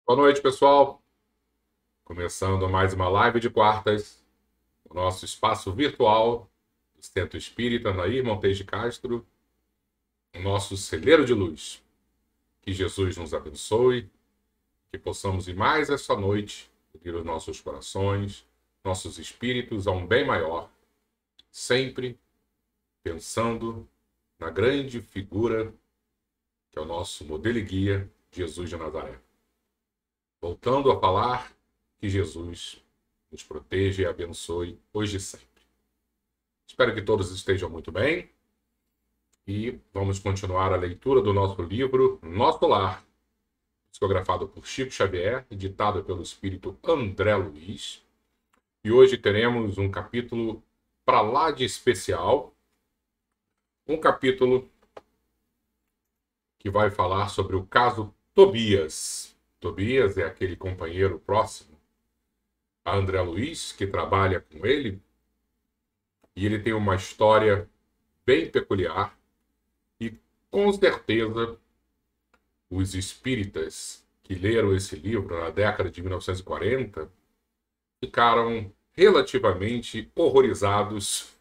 Boa noite, pessoal. Começando mais uma live de quartas, o nosso espaço virtual do Centro Espírita Nair Montes de Castro, o nosso celeiro de luz. Que Jesus nos abençoe, que possamos ir mais esta noite unir os nossos corações, nossos espíritos a um bem maior, sempre pensando na grande figura que é o nosso modelo e guia, Jesus de Nazaré. Voltando a falar que Jesus nos proteja e abençoe hoje e sempre. Espero que todos estejam muito bem e vamos continuar a leitura do nosso livro Nosso Lar, psicografado por Chico Xavier e ditado pelo espírito André Luiz. E hoje teremos um capítulo para lá de especial, um capítulo que vai falar sobre o caso Tobias. Tobias é aquele companheiro próximo a André Luiz, que trabalha com ele, e ele tem uma história bem peculiar e, com certeza, os espíritas que leram esse livro na década de 1940 ficaram relativamente horrorizados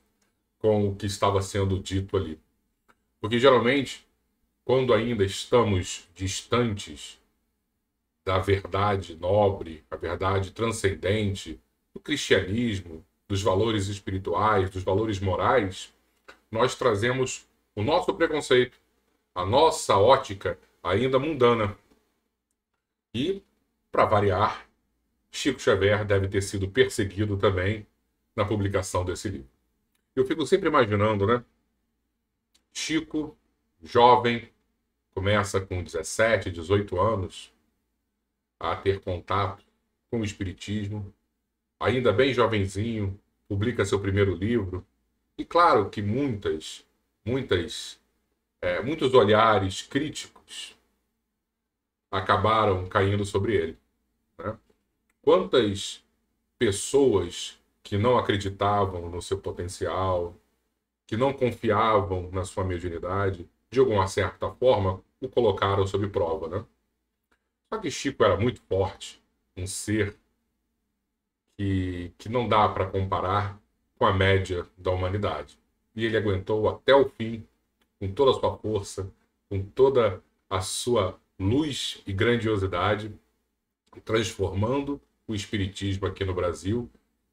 com o que estava sendo dito ali. Porque, geralmente, quando ainda estamos distantes da verdade nobre, a verdade transcendente, do cristianismo, dos valores espirituais, dos valores morais, nós trazemos o nosso preconceito, a nossa ótica ainda mundana. E, para variar, Chico Xavier deve ter sido perseguido também na publicação desse livro. Eu fico sempre imaginando, né? Chico, jovem, começa com 17, 18 anos a ter contato com o Espiritismo, ainda bem jovenzinho, publica seu primeiro livro. E claro que muitos olhares críticos acabaram caindo sobre ele. Né? Quantas pessoas que não acreditavam no seu potencial, que não confiavam na sua mediunidade, de alguma certa forma, o colocaram sob prova. Né? Só que Chico era muito forte, um ser que não dá para comparar com a média da humanidade. E ele aguentou até o fim, com toda a sua força, com toda a sua luz e grandiosidade, transformando o Espiritismo aqui no Brasil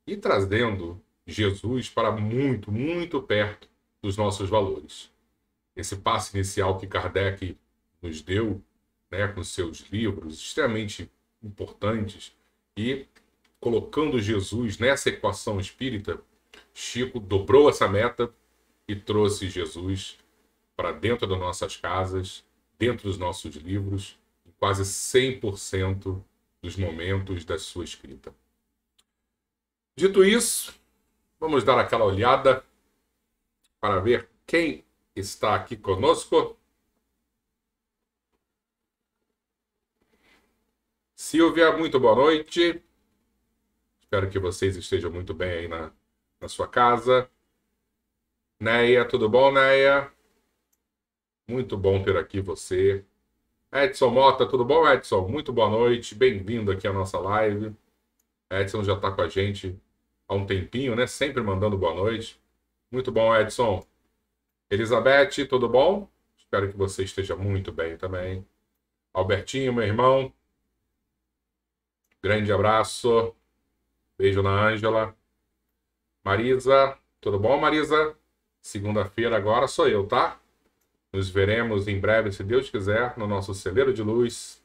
e trazendo Jesus para muito, muito perto dos nossos valores. Esse passo inicial que Kardec nos deu, né, com seus livros extremamente importantes e colocando Jesus nessa equação espírita, Chico dobrou essa meta e trouxe Jesus para dentro das nossas casas, dentro dos nossos livros, em quase 100% dos momentos da sua escrita. Dito isso, vamos dar aquela olhada para ver quem está aqui conosco. Silvia, muito boa noite. Espero que vocês estejam muito bem aí na sua casa. Neia, tudo bom, Neia? Muito bom ter aqui você. Edson Mota, tudo bom, Edson? Muito boa noite, bem-vindo aqui à nossa live. Edson já está com a gente há um tempinho, né? Sempre mandando boa noite. Muito bom, Edson. Elizabeth, tudo bom? Espero que você esteja muito bem também. Albertinho, meu irmão, grande abraço. Beijo na Ângela. Marisa, tudo bom, Marisa? Segunda-feira agora sou eu, tá? Nos veremos em breve, se Deus quiser, no nosso celeiro de luz.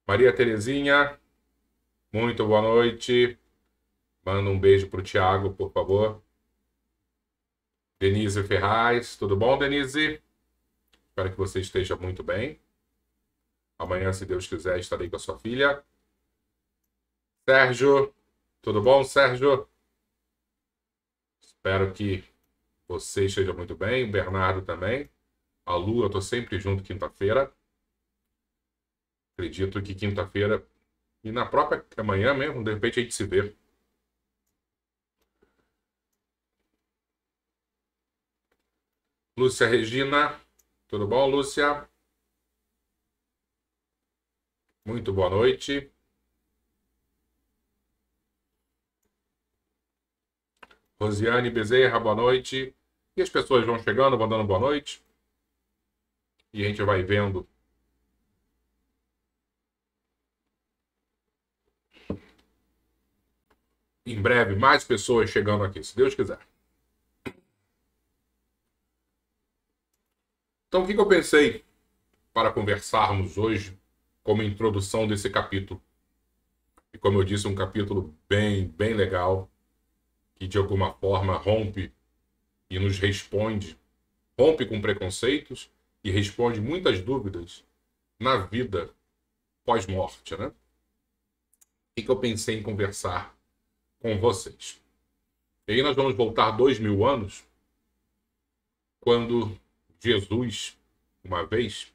Maria Terezinha, muito boa noite. Manda um beijo para o Tiago, por favor. Denise Ferraz, tudo bom, Denise? Espero que você esteja muito bem. Amanhã, se Deus quiser, estarei com a sua filha. Sérgio, tudo bom, Sérgio? Espero que você esteja muito bem. O Bernardo também. A Lu, eu estou sempre junto quinta-feira. Acredito que quinta-feira e na própria amanhã mesmo, de repente a gente se vê. Lúcia Regina, tudo bom, Lúcia? Muito boa noite. Rosiane Bezerra, boa noite. E as pessoas vão chegando, vão dando boa noite. E a gente vai vendo. Em breve, mais pessoas chegando aqui, se Deus quiser. Então, o que eu pensei para conversarmos hoje como introdução desse capítulo? E como eu disse, um capítulo bem legal, que de alguma forma rompe e nos responde, rompe com preconceitos e responde muitas dúvidas na vida pós-morte, né? O que eu pensei em conversar com vocês? E aí nós vamos voltar 2000 anos, quando Jesus, uma vez,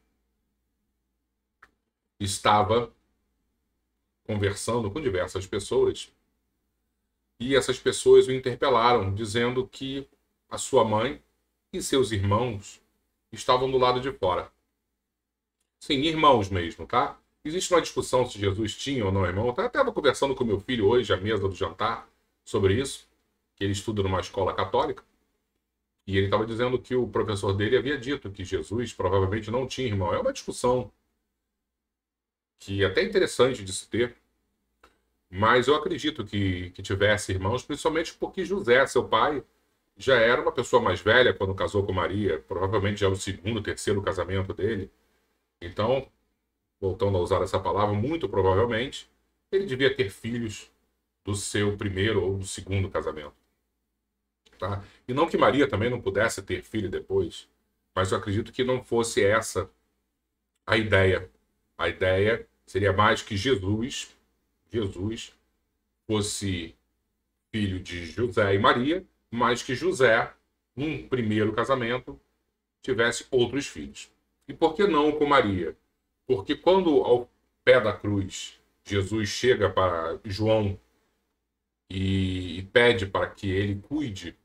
estava conversando com diversas pessoas e essas pessoas o interpelaram, dizendo que a sua mãe e seus irmãos estavam do lado de fora. Sim, irmãos mesmo, tá? Existe uma discussão se Jesus tinha ou não irmão. Eu até estava conversando com meu filho hoje, à mesa do jantar, sobre isso, que ele estuda numa escola católica, e ele estava dizendo que o professor dele havia dito que Jesus provavelmente não tinha irmão. É uma discussão que é até interessante de se ter, mas eu acredito que tivesse irmãos, principalmente porque José, seu pai, já era uma pessoa mais velha quando casou com Maria, provavelmente já era o segundo, terceiro casamento dele. Então, voltando a usar essa palavra, muito provavelmente, ele devia ter filhos do seu primeiro ou do segundo casamento. Tá? E não que Maria também não pudesse ter filho depois, mas eu acredito que não fosse essa a ideia. A ideia seria mais que Jesus fosse filho de José e Maria, mas que José, num primeiro casamento, tivesse outros filhos. E por que não com Maria? Porque quando ao pé da cruz Jesus chega para João e pede para que ele cuide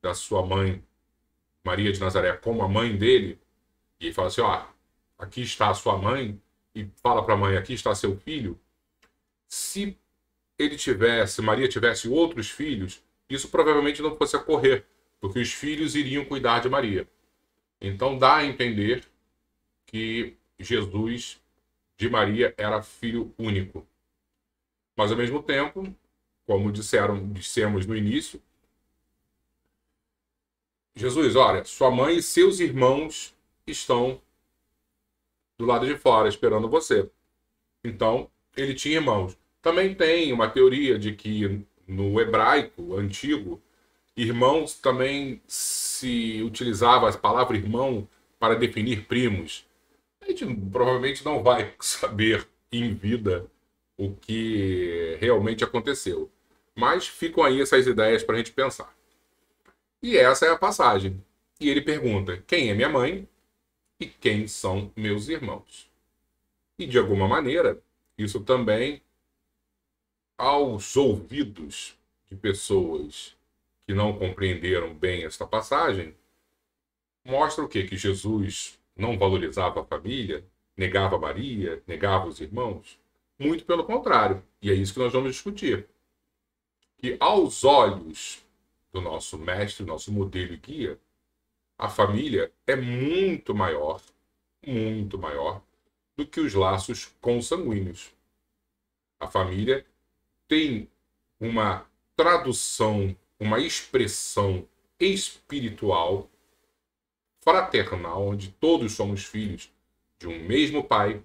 da sua mãe, Maria de Nazaré, como a mãe dele, e ele fala assim, ó, aqui está a sua mãe, e fala para a mãe, aqui está seu filho. Se Maria tivesse outros filhos, isso provavelmente não fosse ocorrer, porque os filhos iriam cuidar de Maria. Então dá a entender que Jesus de Maria era filho único. Mas ao mesmo tempo, como dissemos no início, Jesus, olha, sua mãe e seus irmãos estão do lado de fora esperando você. Então, ele tinha irmãos. Também tem uma teoria de que no hebraico antigo, irmãos também se utilizava a palavra irmão para definir primos. A gente provavelmente não vai saber em vida o que realmente aconteceu. Mas ficam aí essas ideias para a gente pensar. E essa é a passagem. E ele pergunta, quem é minha mãe e quem são meus irmãos? E de alguma maneira, isso também, aos ouvidos de pessoas que não compreenderam bem esta passagem, mostra o quê? Que Jesus não valorizava a família, negava Maria, negava os irmãos? Muito pelo contrário. E é isso que nós vamos discutir. Que aos olhos do nosso mestre, nosso modelo e guia, a família é muito maior do que os laços consanguíneos. A família tem uma tradução, uma expressão espiritual, fraternal, onde todos somos filhos de um mesmo pai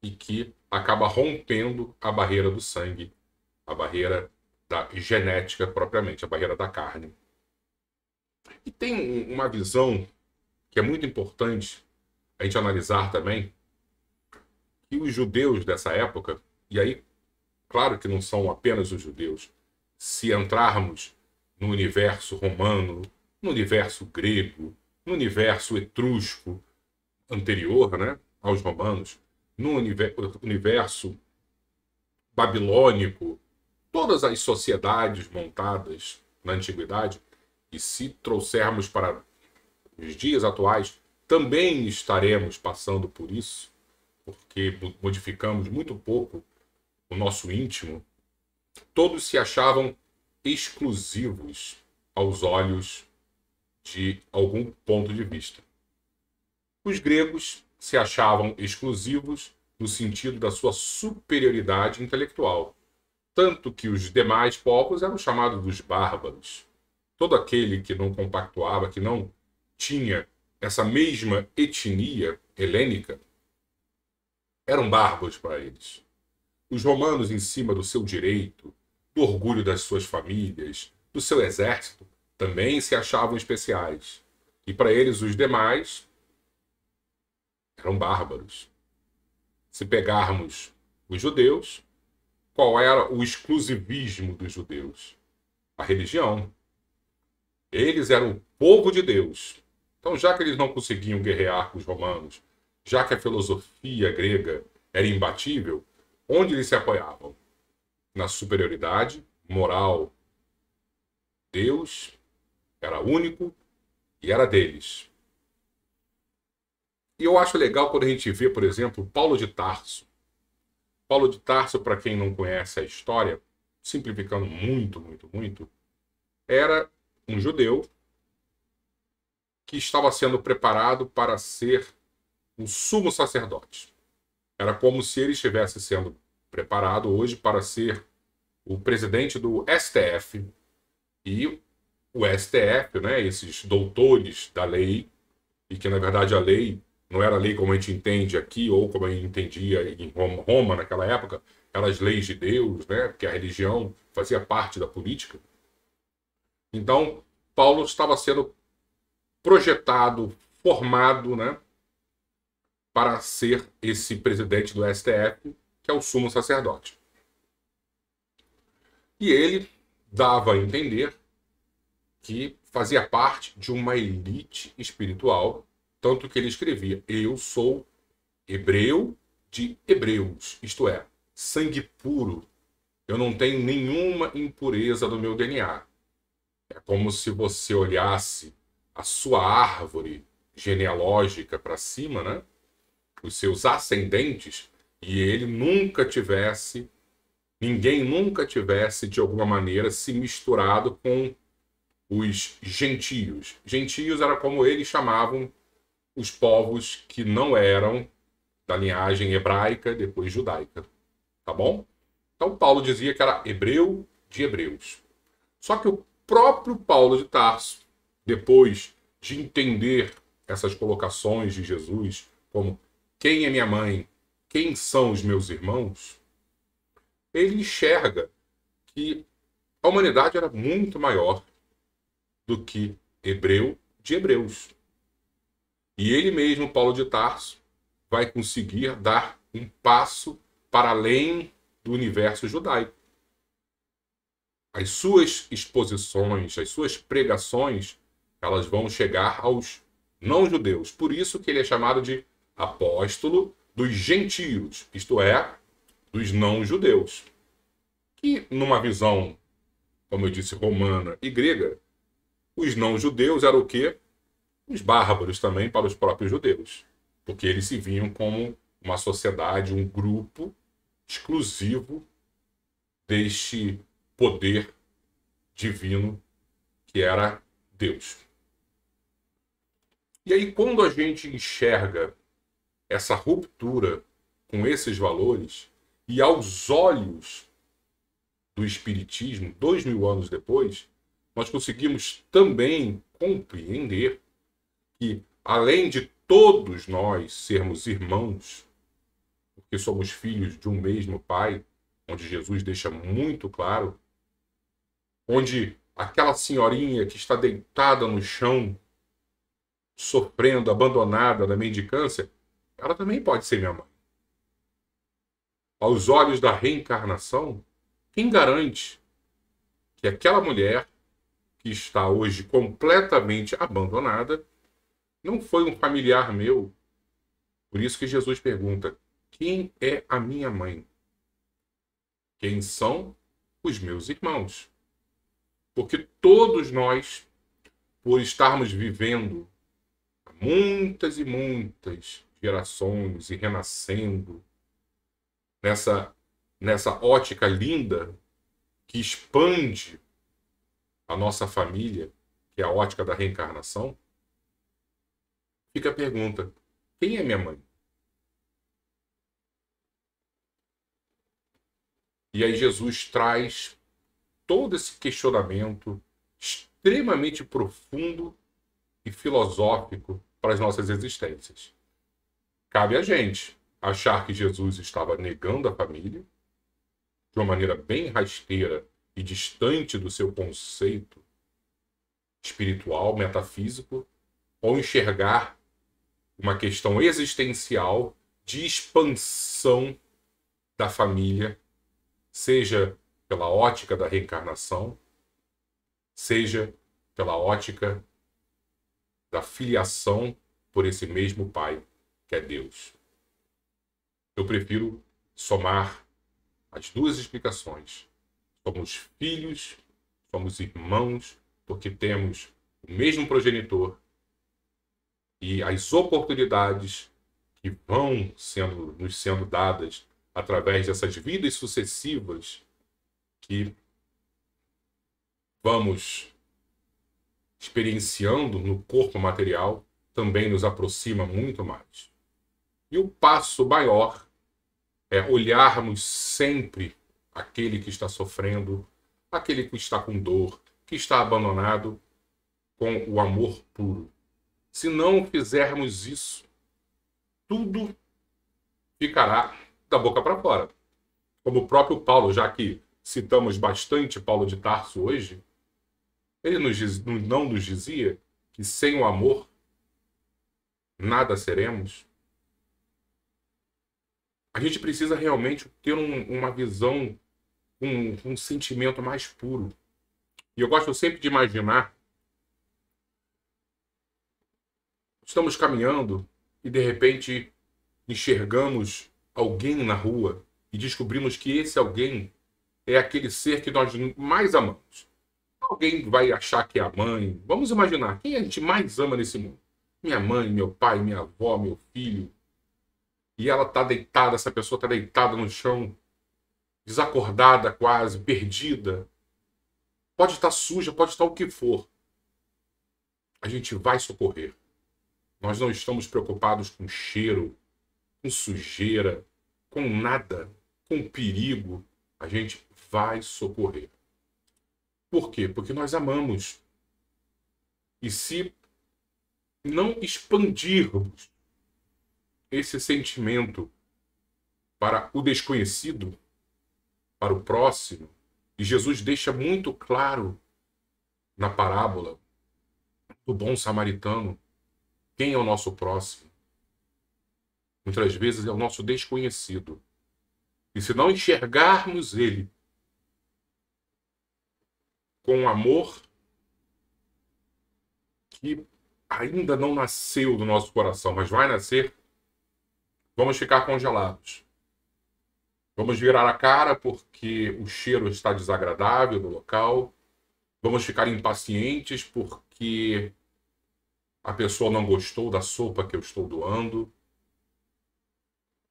e que acaba rompendo a barreira do sangue, a barreira da genética propriamente, a barreira da carne. E tem uma visão que é muito importante a gente analisar também, que os judeus dessa época, e aí, claro que não são apenas os judeus, se entrarmos no universo romano, no universo grego, no universo etrusco anterior, né, aos romanos, no universo babilônico, todas as sociedades montadas na antiguidade, e se trouxermos para os dias atuais, também estaremos passando por isso. porque modificamos muito pouco o nosso íntimo, todos se achavam exclusivos aos olhos de algum ponto de vista. Os gregos se achavam exclusivos no sentido da sua superioridade intelectual, tanto que os demais povos eram chamados dos bárbaros. Todo aquele que não compactuava, que não tinha essa mesma etnia helênica, eram bárbaros para eles. Os romanos, em cima do seu direito, do orgulho das suas famílias, do seu exército, também se achavam especiais. E para eles, os demais eram bárbaros. Se pegarmos os judeus, qual era o exclusivismo dos judeus? A religião. Eles eram o povo de Deus. Então, já que eles não conseguiam guerrear com os romanos, já que a filosofia grega era imbatível, onde eles se apoiavam? Na superioridade moral. Deus era único e era deles. E eu acho legal quando a gente vê, por exemplo, Paulo de Tarso. Paulo de Tarso, para quem não conhece a história, simplificando muito, muito, muito, era um judeu que estava sendo preparado para ser um sumo sacerdote. Era como se ele estivesse sendo preparado hoje para ser o presidente do STF. E o STF, né, esses doutores da lei, e que na verdade a lei não era a lei como a gente entende aqui, ou como a gente entendia em Roma naquela época, eram as leis de Deus, né, porque a religião fazia parte da política. Então, Paulo estava sendo projetado, formado, né, para ser esse presidente do STF, que é o sumo sacerdote. E ele dava a entender que fazia parte de uma elite espiritual, tanto que ele escrevia: eu sou hebreu de hebreus, isto é, sangue puro. Eu não tenho nenhuma impureza no meu DNA. É como se você olhasse a sua árvore genealógica para cima, né? Os seus ascendentes, e ele nunca tivesse, ninguém nunca tivesse, de alguma maneira, se misturado com os gentios. Gentios era como eles chamavam os povos que não eram da linhagem hebraica, depois judaica. Tá bom? Então Paulo dizia que era hebreu de hebreus. Só que o próprio Paulo de Tarso, depois de entender essas colocações de Jesus, como quem é minha mãe, quem são os meus irmãos, ele enxerga que a humanidade era muito maior do que hebreu de hebreus. E ele mesmo, Paulo de Tarso, vai conseguir dar um passo para além do universo judaico. As suas exposições, as suas pregações, elas vão chegar aos não-judeus. Por isso que ele é chamado de apóstolo dos gentios, isto é, dos não-judeus. Que, numa visão, como eu disse, romana e grega, os não-judeus eram o quê? Os bárbaros também para os próprios judeus. Porque eles se viam como uma sociedade, um grupo exclusivo deste poder divino que era Deus. E aí, quando a gente enxerga essa ruptura com esses valores, e aos olhos do Espiritismo, 2000 anos depois, nós conseguimos também compreender que, além de todos nós sermos irmãos, porque somos filhos de um mesmo Pai, onde Jesus deixa muito claro, onde aquela senhorinha que está deitada no chão, sofrendo, abandonada na mendicância, ela também pode ser minha mãe. Aos olhos da reencarnação, quem garante que aquela mulher que está hoje completamente abandonada não foi um familiar meu? Por isso que Jesus pergunta: quem é a minha mãe? Quem são os meus irmãos? Porque todos nós, por estarmos vivendo muitas e muitas gerações e renascendo nessa ótica linda que expande a nossa família, que é a ótica da reencarnação, fica a pergunta: quem é minha mãe? E aí Jesus traz todo esse questionamento extremamente profundo e filosófico para as nossas existências. Cabe a gente achar que Jesus estava negando a família de uma maneira bem rasteira e distante do seu conceito espiritual, metafísico, ou enxergar uma questão existencial de expansão da família, seja pela ótica da reencarnação, seja pela ótica da filiação por esse mesmo Pai, que é Deus. Eu prefiro somar as duas explicações. Somos filhos, somos irmãos, porque temos o mesmo progenitor, e as oportunidades que vão nos sendo dadas através dessas vidas sucessivas que vamos experienciando no corpo material também nos aproxima muito mais. E o passo maior é olharmos sempre aquele que está sofrendo, aquele que está com dor, que está abandonado, com o amor puro. Se não fizermos isso, tudo ficará da boca para fora. Como o próprio Paulo, já que citamos bastante Paulo de Tarso hoje, ele não nos dizia que sem o amor nada seremos? A gente precisa realmente ter uma visão, um sentimento mais puro. E eu gosto sempre de imaginar, estamos caminhando e de repente enxergamos alguém na rua e descobrimos que esse alguém é aquele ser que nós mais amamos. Alguém vai achar que é a mãe. Vamos imaginar, quem a gente mais ama nesse mundo? Minha mãe, meu pai, minha avó, meu filho. E ela está deitada, essa pessoa está deitada no chão, desacordada quase, perdida. Pode estar suja, pode estar o que for. A gente vai socorrer. Nós não estamos preocupados com cheiro, com sujeira, com nada, com perigo. A gente vai socorrer. Por quê? Porque nós amamos. E se não expandirmos esse sentimento para o desconhecido, para o próximo, e Jesus deixa muito claro na parábola do bom samaritano quem é o nosso próximo. Muitas vezes é o nosso desconhecido. E se não enxergarmos ele com um amor que ainda não nasceu do nosso coração, mas vai nascer, vamos ficar congelados. Vamos virar a cara porque o cheiro está desagradável no local. Vamos ficar impacientes porque a pessoa não gostou da sopa que eu estou doando.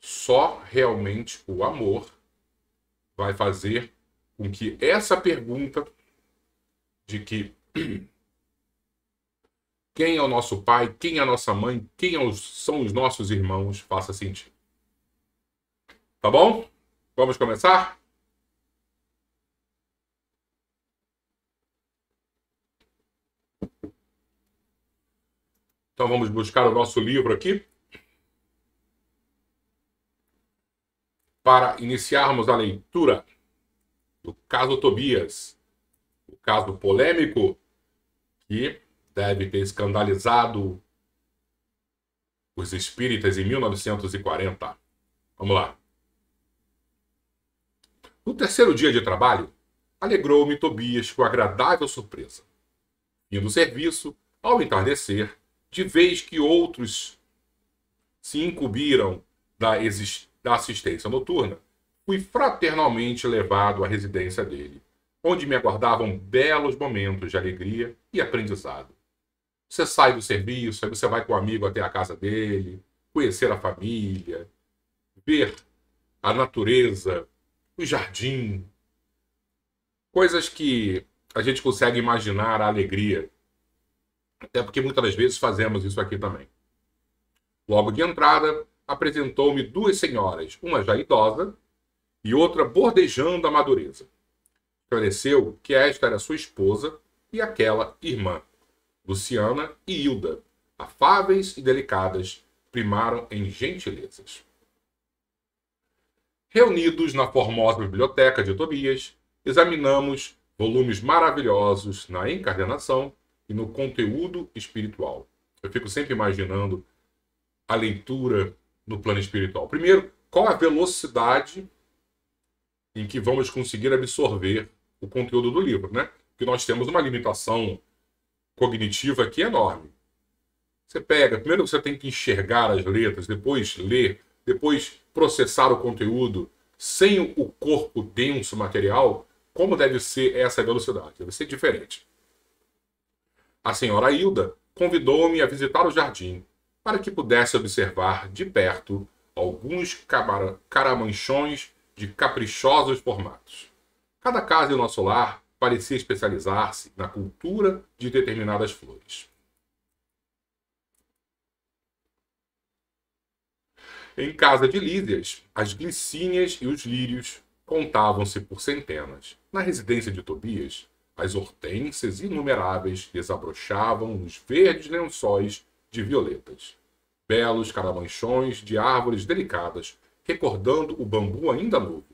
Só realmente o amor vai fazer com que essa pergunta de que quem é o nosso pai, quem é a nossa mãe, são os nossos irmãos, faça sentido. Tá bom? Vamos começar? Então vamos buscar o nosso livro aqui para iniciarmos a leitura do caso Tobias, o caso polêmico que deve ter escandalizado os espíritas em 1940. Vamos lá. No terceiro dia de trabalho, alegrou-me Tobias com agradável surpresa. Indo do serviço, ao entardecer, de vez que outros se incumbiram da assistência noturna, fui fraternalmente levado à residência dele, onde me aguardavam belos momentos de alegria e aprendizado. Você sai do serviço, aí você vai com o amigo até a casa dele, conhecer a família, ver a natureza, o jardim, coisas que a gente consegue imaginar a alegria, até porque muitas das vezes fazemos isso aqui também. Logo de entrada, apresentou-me duas senhoras, uma já idosa e outra bordejando a madureza. Esclareceu que esta era sua esposa e aquela irmã. Luciana e Hilda, afáveis e delicadas, primaram em gentilezas. Reunidos na formosa biblioteca de Tobias, examinamos volumes maravilhosos na encarnação e no conteúdo espiritual. Eu fico sempre imaginando a leitura no plano espiritual. Primeiro, qual a velocidade em que vamos conseguir absorver o conteúdo do livro, né? Porque nós temos uma limitação cognitiva aqui enorme. Você pega, primeiro você tem que enxergar as letras, depois ler, depois processar o conteúdo sem o corpo denso material. Como deve ser essa velocidade? Deve ser diferente. A senhora Hilda convidou-me a visitar o jardim para que pudesse observar de perto alguns caramanchões de caprichosos formatos. Cada casa em nosso lar parecia especializar-se na cultura de determinadas flores. Em casa de Lísias, as glicínias e os lírios contavam-se por centenas. Na residência de Tobias, as hortênsias inumeráveis desabrochavam nos verdes lençóis de violetas. Belos caramanchões de árvores delicadas, recordando o bambu ainda novo,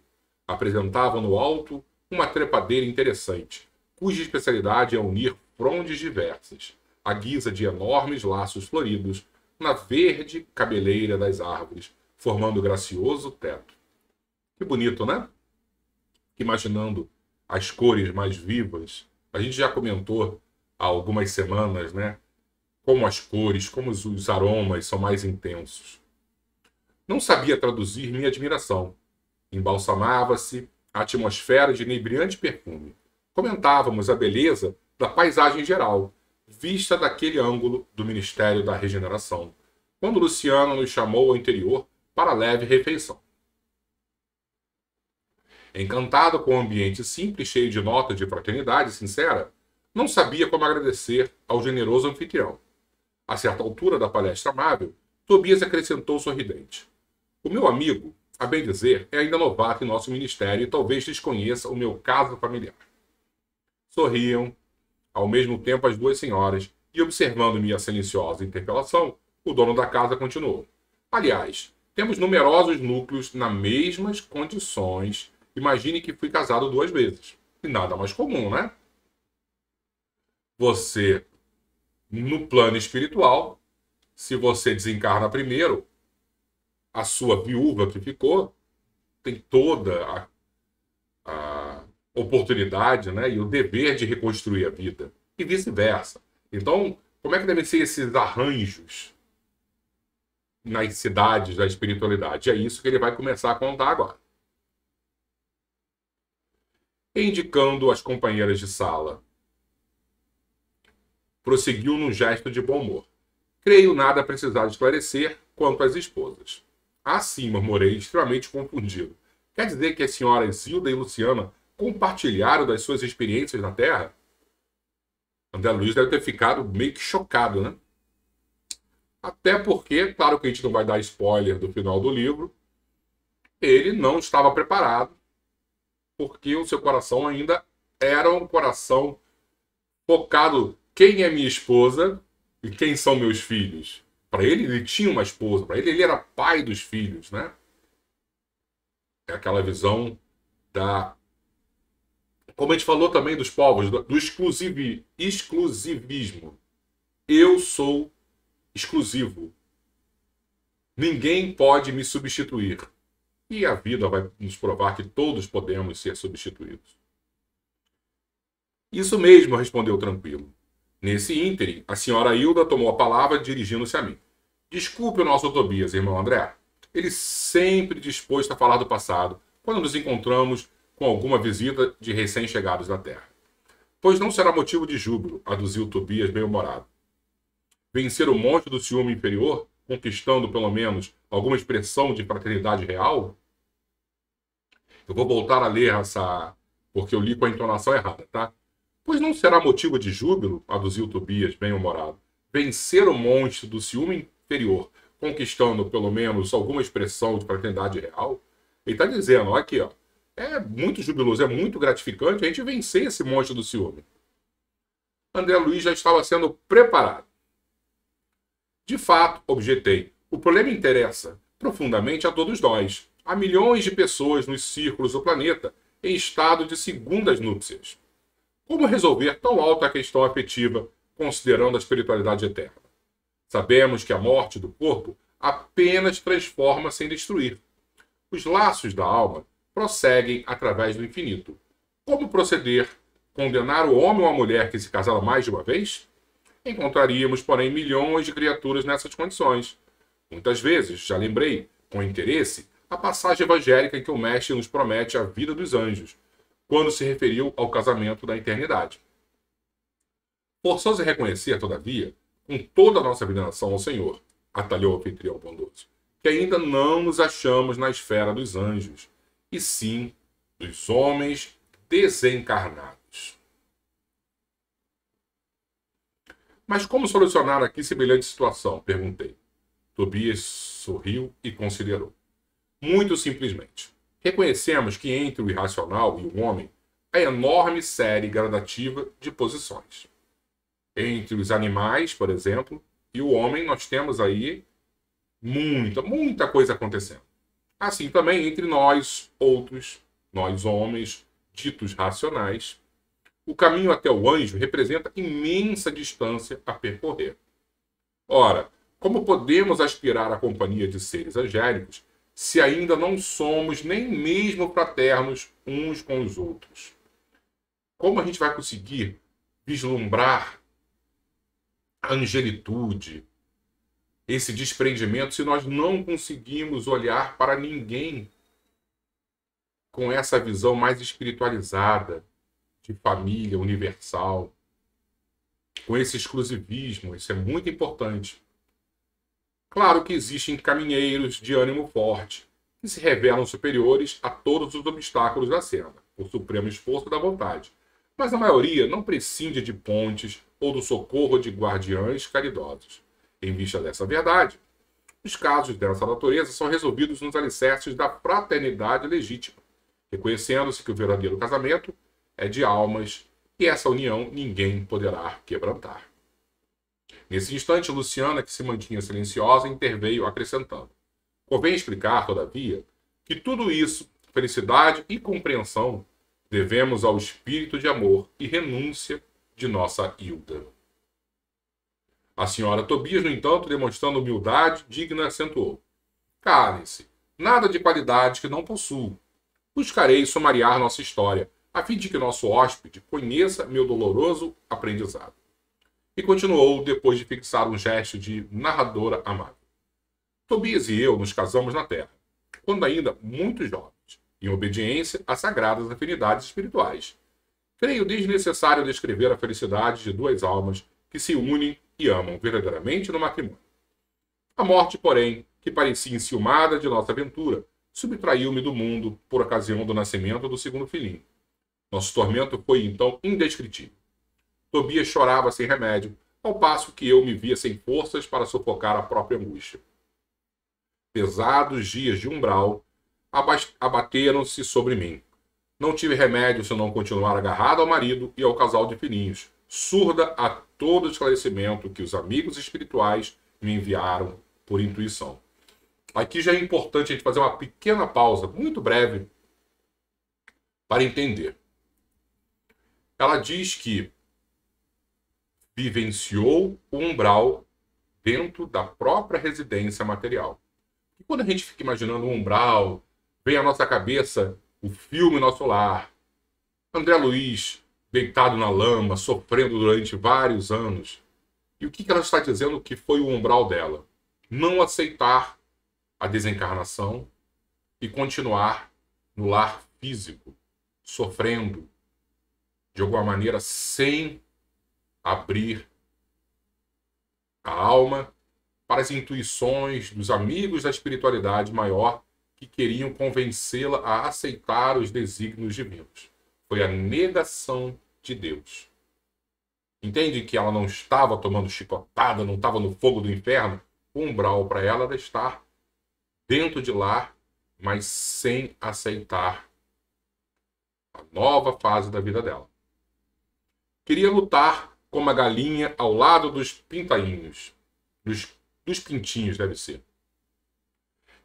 apresentavam no alto uma trepadeira interessante, cuja especialidade é unir frondes diversas, à guisa de enormes laços floridos, na verde cabeleira das árvores, formando gracioso teto. Que bonito, né? Imaginando as cores mais vivas. A gente já comentou há algumas semanas, né? Como as cores, como os aromas são mais intensos. Não sabia traduzir minha admiração. Embalsamava-se a atmosfera de inebriante perfume. Comentávamos a beleza da paisagem geral, vista daquele ângulo do Ministério da Regeneração, quando Luciano nos chamou ao interior para a leve refeição. Encantado com o ambiente simples, cheio de notas de fraternidade sincera, não sabia como agradecer ao generoso anfitrião. A certa altura da palestra amável, Tobias acrescentou sorridente: "O meu amigo, a bem dizer, é ainda novato em nosso ministério e talvez desconheça o meu caso familiar." Sorriam, ao mesmo tempo, as duas senhoras, e observando minha silenciosa interpelação, o dono da casa continuou: "Aliás, temos numerosos núcleos nas mesmas condições. Imagine que fui casado 2 vezes. E nada mais comum, né? Você, no plano espiritual, se você desencarna primeiro, a sua viúva que ficou tem toda a oportunidade, né, e o dever de reconstruir a vida. E vice-versa. Então, como é que devem ser esses arranjos nas cidades da espiritualidade? É isso que ele vai começar a contar agora. Indicando as companheiras de sala, prosseguiu num gesto de bom humor: "Creio nada precisar esclarecer quanto às esposas." "Ah, sim", murmurei, extremamente confundido. "Quer dizer que as senhoras Hilda e Luciana compartilharam das suas experiências na Terra?" André Luiz deve ter ficado meio que chocado, né? Até porque, claro que a gente não vai dar spoiler do final do livro, ele não estava preparado, porque o seu coração ainda era um coração focado: quem é minha esposa e quem são meus filhos? Para ele tinha uma esposa, para ele era pai dos filhos, né? É aquela visão da... Como a gente falou também dos povos, do exclusivismo. Eu sou exclusivo. Ninguém pode me substituir. E a vida vai nos provar que todos podemos ser substituídos. "Isso mesmo", respondeu tranquilo. Nesse ínterim, a senhora Hilda tomou a palavra, dirigindo-se a mim: "Desculpe o nosso Tobias, irmão André. Ele sempre disposto a falar do passado, quando nos encontramos com alguma visita de recém-chegados da Terra." "Pois não será motivo de júbilo", aduziu Tobias bem-humorado. "Vencer o monte do ciúme inferior conquistando pelo menos alguma expressão de fraternidade real? Eu vou voltar a ler essa, porque eu li com a entonação errada, tá? Pois não será motivo de júbilo, aduziu Tobias, bem-humorado, vencer o monstro do ciúme inferior, conquistando pelo menos alguma expressão de fraternidade real? Ele está dizendo, ó, aqui, ó, é muito jubiloso, é muito gratificante a gente vencer esse monstro do ciúme. André Luiz já estava sendo preparado. De fato, objetei, o problema interessa profundamente a todos nós. Há milhões de pessoas nos círculos do planeta em estado de segundas núpcias. Como resolver tão alta questão afetiva, considerando a espiritualidade eterna? Sabemos que a morte do corpo apenas transforma sem destruir. Os laços da alma prosseguem através do infinito. Como proceder? Condenar o homem ou a mulher que se casaram mais de uma vez? Encontraríamos, porém, milhões de criaturas nessas condições. Muitas vezes, já lembrei, com interesse, a passagem evangélica em que o Mestre nos promete a vida dos anjos, quando se referiu ao casamento da eternidade. Forçoso é reconhecer, todavia, com toda a nossa veneração ao Senhor, atalhou o anfitrião bondoso, que ainda não nos achamos na esfera dos anjos, e sim dos homens desencarnados. Mas como solucionar aqui semelhante situação? Perguntei. Tobias sorriu e considerou. Muito simplesmente. Reconhecemos que entre o irracional e o homem há enorme série gradativa de posições. Entre os animais, por exemplo, e o homem, nós temos aí muita coisa acontecendo. Assim também entre nós, outros, nós homens, ditos racionais, o caminho até o anjo representa imensa distância a percorrer. Ora, como podemos aspirar à companhia de seres angélicos se ainda não somos nem mesmo fraternos uns com os outros? Como a gente vai conseguir vislumbrar a angelitude, esse desprendimento, se nós não conseguimos olhar para ninguém com essa visão mais espiritualizada, de família universal, com esse exclusivismo? Isso é muito importante. Claro que existem caminheiros de ânimo forte, que se revelam superiores a todos os obstáculos da cena, por supremo esforço da vontade. Mas a maioria não prescinde de pontes ou do socorro de guardiães caridosos. Em vista dessa verdade, os casos dessa natureza são resolvidos nos alicerces da fraternidade legítima, reconhecendo-se que o verdadeiro casamento é de almas e essa união ninguém poderá quebrantar. Nesse instante, Luciana, que se mantinha silenciosa, interveio acrescentando. Convém explicar, todavia, que tudo isso, felicidade e compreensão, devemos ao espírito de amor e renúncia de nossa Hilda. A senhora Tobias, no entanto, demonstrando humildade digna, acentuou. Calem-se, nada de qualidade que não possuo. Buscarei sumariar nossa história, a fim de que nosso hóspede conheça meu doloroso aprendizado. E continuou, depois de fixar um gesto de narradora amável. Tobias e eu nos casamos na Terra, quando ainda muito jovens, em obediência a sagradas afinidades espirituais. Creio desnecessário descrever a felicidade de duas almas que se unem e amam verdadeiramente no matrimônio. A morte, porém, que parecia enciumada de nossa aventura, subtraiu-me do mundo por ocasião do nascimento do segundo filhinho. Nosso tormento foi, então, indescritível. Tobias chorava sem remédio, ao passo que eu me via sem forças para sufocar a própria angústia. Pesados dias de umbral abateram-se sobre mim. Não tive remédio senão continuar agarrado ao marido e ao casal de filhinhos, surda a todo o esclarecimento que os amigos espirituais me enviaram por intuição. Aqui já é importante a gente fazer uma pequena pausa, muito breve, para entender. Ela diz que vivenciou o umbral dentro da própria residência material. E quando a gente fica imaginando um umbral, vem à nossa cabeça o filme Nosso Lar, André Luiz deitado na lama, sofrendo durante vários anos. E o que ela está dizendo que foi o umbral dela? Não aceitar a desencarnação e continuar no lar físico, sofrendo, de alguma maneira, sem abrir a alma para as intuições dos amigos da espiritualidade maior que queriam convencê-la a aceitar os desígnios divinos. Foi a negação de Deus. Entende que ela não estava tomando chicotada, não estava no fogo do inferno? O umbral para ela era estar dentro de lá, mas sem aceitar a nova fase da vida dela. Queria lutar como a galinha ao lado dos pintainhos, dos pintinhos, deve ser.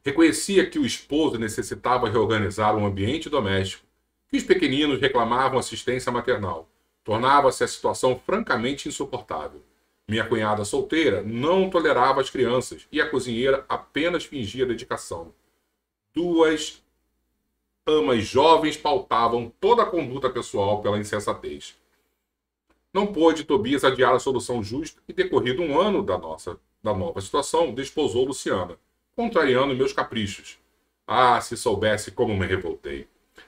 Reconhecia que o esposo necessitava reorganizar o ambiente doméstico, que os pequeninos reclamavam assistência maternal. Tornava-se a situação francamente insuportável. Minha cunhada solteira não tolerava as crianças e a cozinheira apenas fingia dedicação. Duas amas jovens pautavam toda a conduta pessoal pela insensatez. Não pôde Tobias adiar a solução justa e, decorrido um ano da nova situação, desposou Luciana, contrariando meus caprichos. Ah, se soubesse como me revoltei.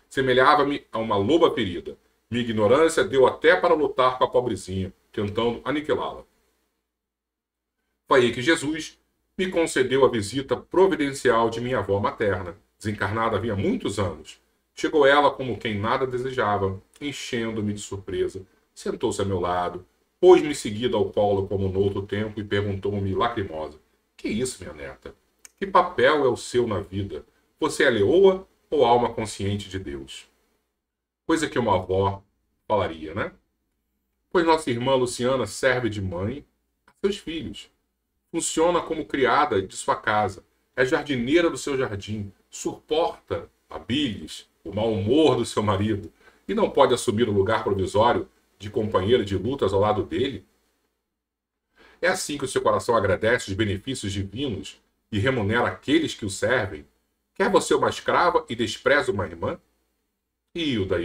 Semelhava-me a uma loba ferida. Minha ignorância deu até para lutar com a pobrezinha, tentando aniquilá-la. Foi aí que Jesus me concedeu a visita providencial de minha avó materna, desencarnada havia muitos anos. Chegou ela como quem nada desejava, enchendo-me de surpresa. Sentou-se a meu lado, pôs-me seguida ao colo como no outro tempo e perguntou-me lacrimosa: Que isso, minha neta? Que papel é o seu na vida? Você é leoa ou alma consciente de Deus? Coisa que uma avó falaria, né? Pois nossa irmã Luciana serve de mãe a seus filhos. Funciona como criada de sua casa. É jardineira do seu jardim. Suporta a bilis, o mau humor do seu marido. E não pode assumir o lugar provisório de companheira de lutas ao lado dele? É assim que o seu coração agradece os benefícios divinos e remunera aqueles que o servem? Quer você uma escrava e despreza uma irmã? Hilda,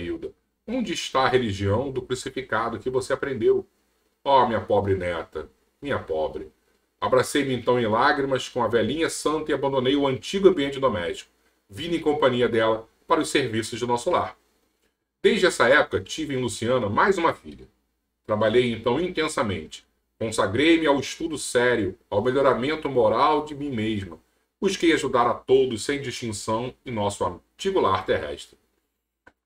onde está a religião do crucificado que você aprendeu? Oh, minha pobre neta, minha pobre. Abracei-me então em lágrimas com a velhinha santa e abandonei o antigo ambiente doméstico, vindo em companhia dela para os serviços do nosso lar. Desde essa época, tive em Luciana mais uma filha. Trabalhei então intensamente. Consagrei-me ao estudo sério, ao melhoramento moral de mim mesma. Busquei ajudar a todos sem distinção em nosso antigo lar terrestre.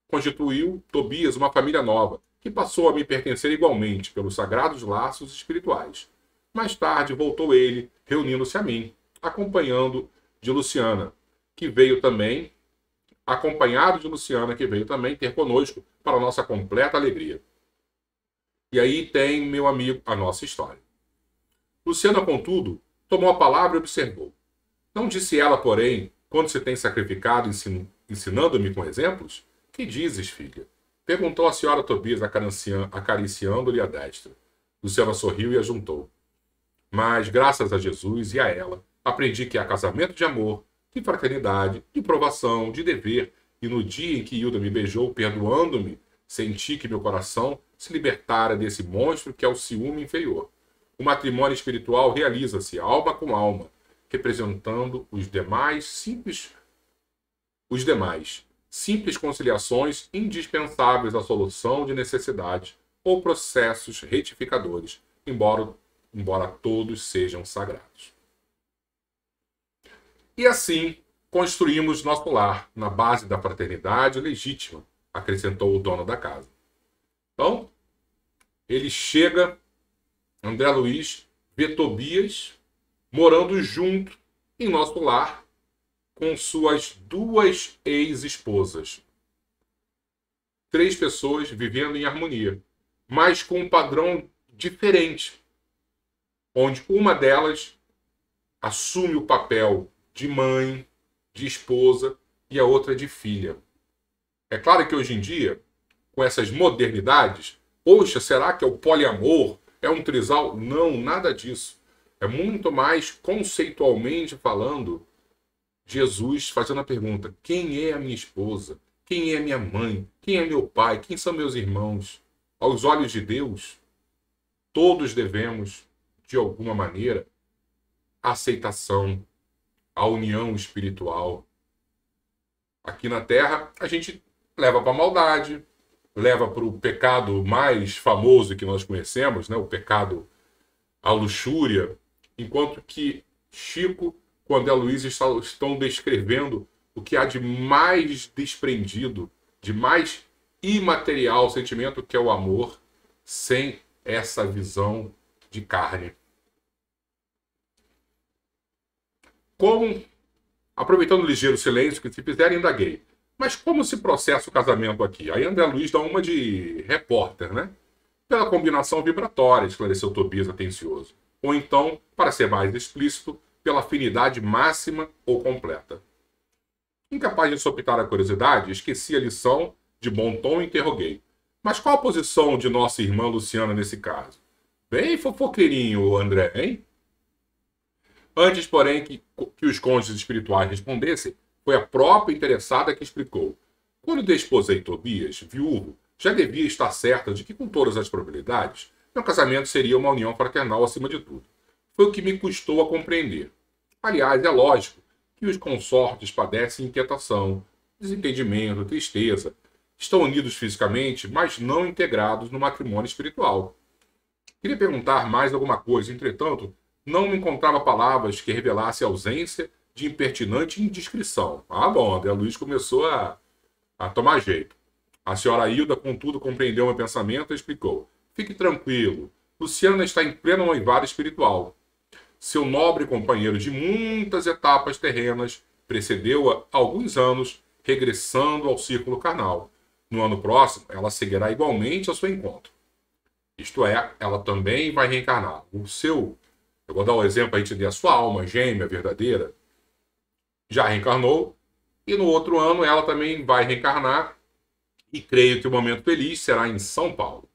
Constituiu Tobias uma família nova, que passou a me pertencer igualmente pelos sagrados laços espirituais. Mais tarde voltou ele, reunindo-se a mim, acompanhado de Luciana, que veio também ter conosco para a nossa completa alegria. E aí tem, meu amigo, a nossa história. Luciana, contudo, tomou a palavra e observou. Não disse ela, porém, quando se tem sacrificado ensinando-me com exemplos? Que dizes, filha? Perguntou a senhora Tobias, acariciando-lhe a destra. Luciana sorriu e ajuntou. Mas, graças a Jesus e a ela, aprendi que há casamento de amor, de fraternidade, de provação, de dever, e no dia em que Hilda me beijou, perdoando-me, senti que meu coração se libertara desse monstro que é o ciúme inferior. O matrimônio espiritual realiza-se alma com alma, representando os demais simples conciliações indispensáveis à solução de necessidades ou processos retificadores, embora todos sejam sagrados. E assim construímos nosso lar na base da fraternidade legítima, acrescentou o dono da casa. Então, ele chega, André Luiz vê Tobias morando junto em nosso lar com suas duas ex-esposas. 3 pessoas vivendo em harmonia, mas com um padrão diferente, onde uma delas assume o papel de mãe, de esposa, e a outra de filha. É claro que hoje em dia, com essas modernidades, poxa, será que é o poliamor? É um trisal? Não, nada disso. É muito mais conceitualmente falando, Jesus fazendo a pergunta: quem é a minha esposa? Quem é minha mãe? Quem é meu pai? Quem são meus irmãos? Aos olhos de Deus, todos devemos, de alguma maneira, a aceitação, a união espiritual. Aqui na Terra, a gente leva para a maldade, leva para o pecado mais famoso que nós conhecemos, né? O pecado à luxúria, enquanto que Chico, com André Luiz, estão descrevendo o que há de mais desprendido, de mais imaterial sentimento, que é o amor, sem essa visão de carne. Como, aproveitando o ligeiro silêncio que se fizeram, indaguei. Mas como se processa o casamento aqui? Aí André Luiz dá uma de repórter, né? Pela combinação vibratória, esclareceu Tobias atencioso. Ou então, para ser mais explícito, pela afinidade máxima ou completa. Incapaz de sopitar a curiosidade, esqueci a lição de bom tom e interroguei. Mas qual a posição de nossa irmã Luciana nesse caso? Bem fofoqueirinho, André, hein? Antes, porém, que os cônjuges espirituais respondessem, foi a própria interessada que explicou. Quando desposei Tobias, viúvo, já devia estar certa de que, com todas as probabilidades, meu casamento seria uma união fraternal acima de tudo. Foi o que me custou a compreender. Aliás, é lógico que os consortes padecem inquietação, desentendimento, tristeza. Estão unidos fisicamente, mas não integrados no matrimônio espiritual. Queria perguntar mais alguma coisa, entretanto, não me encontrava palavras que revelassem a ausência de impertinente indiscrição. Ah, bom, André Luiz começou a tomar jeito. A senhora Hilda, contudo, compreendeu meu pensamento e explicou. Fique tranquilo, Luciana está em pleno noivado espiritual. Seu nobre companheiro de muitas etapas terrenas precedeu-a há alguns anos, regressando ao círculo carnal. No ano próximo, ela seguirá igualmente ao seu encontro. Isto é, ela também vai reencarnar. Eu vou dar um exemplo aí da sua alma gêmea verdadeira, já reencarnou, e no outro ano ela também vai reencarnar, e creio que o momento feliz será em São Paulo.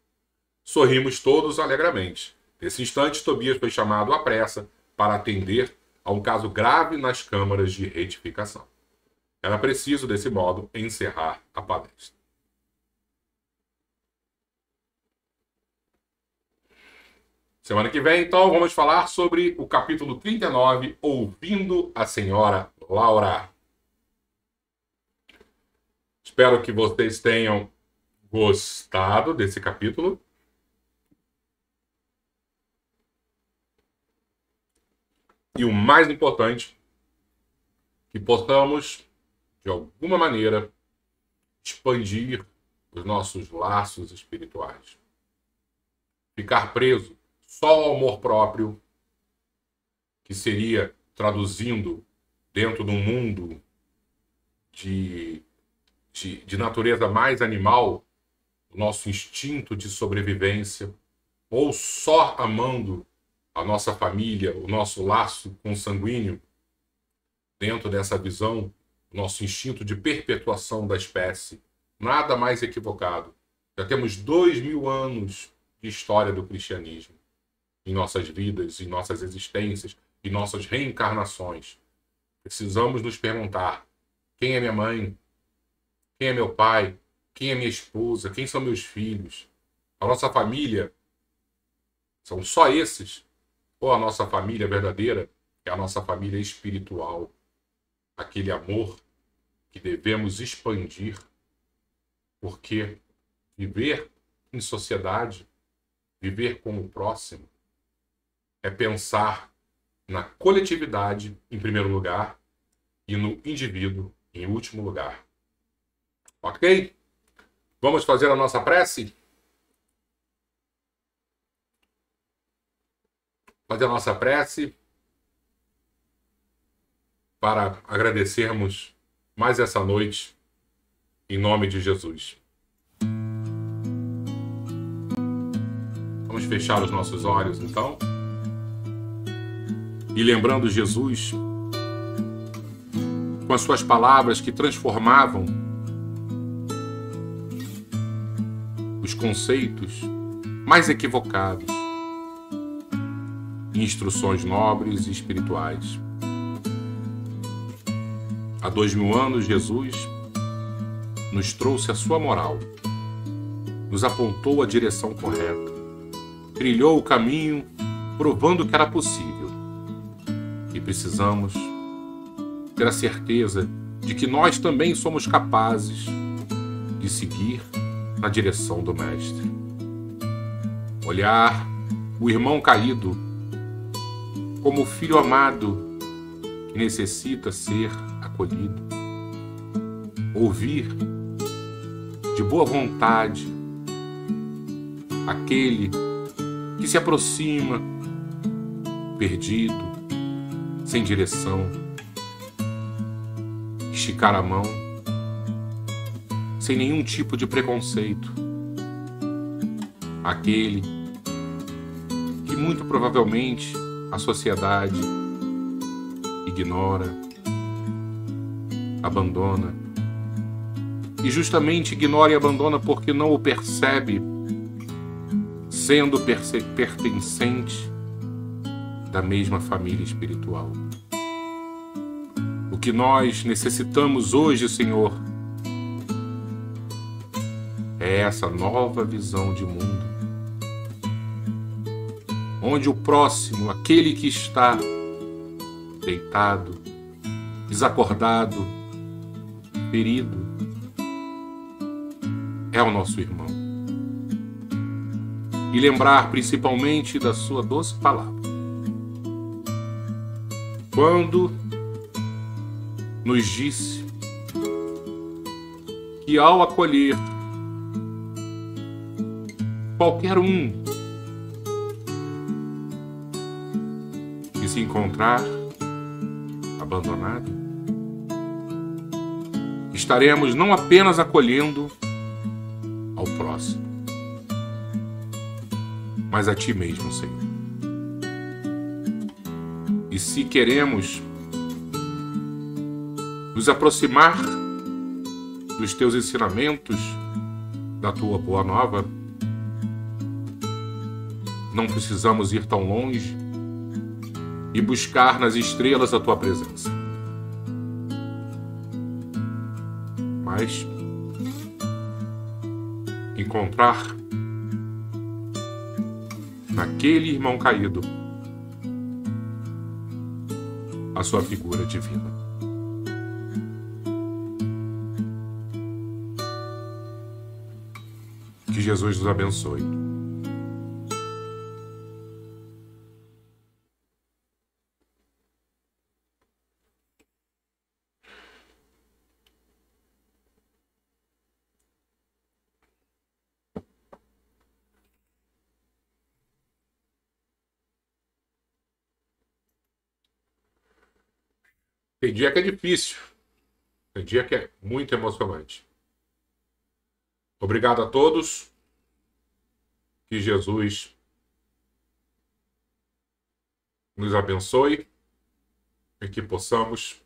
Sorrimos todos alegremente. Nesse instante, Tobias foi chamado à pressa para atender a um caso grave nas câmaras de retificação. Era preciso, desse modo, encerrar a palestra. Semana que vem, então, vamos falar sobre o capítulo 39, Ouvindo a Senhora Laura. Espero que vocês tenham gostado desse capítulo. E o mais importante, que possamos, de alguma maneira, expandir os nossos laços espirituais. Ficar preso só ao amor próprio, que seria, traduzindo, dentro de um mundo de natureza mais animal, o nosso instinto de sobrevivência, ou só amando a nossa família, o nosso laço consanguíneo, dentro dessa visão, o nosso instinto de perpetuação da espécie, nada mais equivocado. Já temos 2000 anos de história do cristianismo em nossas vidas, em nossas existências, em nossas reencarnações. Precisamos nos perguntar: quem é minha mãe? Quem é meu pai? Quem é minha esposa? Quem são meus filhos? A nossa família são só esses? Ou a nossa família verdadeira é a nossa família espiritual? Aquele amor que devemos expandir, porque viver em sociedade, viver com o próximo, é pensar na coletividade em primeiro lugar e no indivíduo em último lugar. Ok? Vamos fazer a nossa prece? Fazer a nossa prece para agradecermos mais essa noite em nome de Jesus. Vamos fechar os nossos olhos, então. E lembrando Jesus, com as suas palavras que transformavam os conceitos mais equivocados em instruções nobres e espirituais. Há 2000 anos, Jesus nos trouxe a sua moral, nos apontou a direção correta, trilhou o caminho, provando que era possível. E precisamos ter a certeza de que nós também somos capazes de seguir na direção do Mestre. Olhar o irmão caído como o filho amado que necessita ser acolhido, ouvir de boa vontade aquele que se aproxima, perdido, sem direção, esticar a mão, sem nenhum tipo de preconceito, aquele que muito provavelmente a sociedade ignora, abandona, e justamente ignora e abandona porque não o percebe sendo pertencente da mesma família espiritual. O que nós necessitamos hoje, Senhor, é essa nova visão de mundo, onde o próximo, aquele que está deitado, desacordado, ferido, é o nosso irmão. E lembrar principalmente da sua doce palavra, quando nos disse que ao acolher qualquer um que se encontrar abandonado, estaremos não apenas acolhendo ao próximo, mas a Ti mesmo, Senhor. E se queremos nos aproximar dos Teus ensinamentos, da Tua boa nova, não precisamos ir tão longe e buscar nas estrelas a Tua presença, mas encontrar naquele irmão caído a sua figura divina. Que Jesus nos abençoe. Tem dia que é difícil, tem dia que é muito emocionante. Obrigado a todos. Que Jesus nos abençoe e que possamos,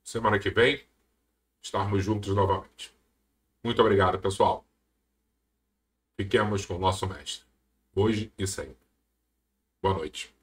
semana que vem, estarmos juntos novamente. Muito obrigado, pessoal. Fiquemos com o nosso mestre, hoje e sempre. Boa noite.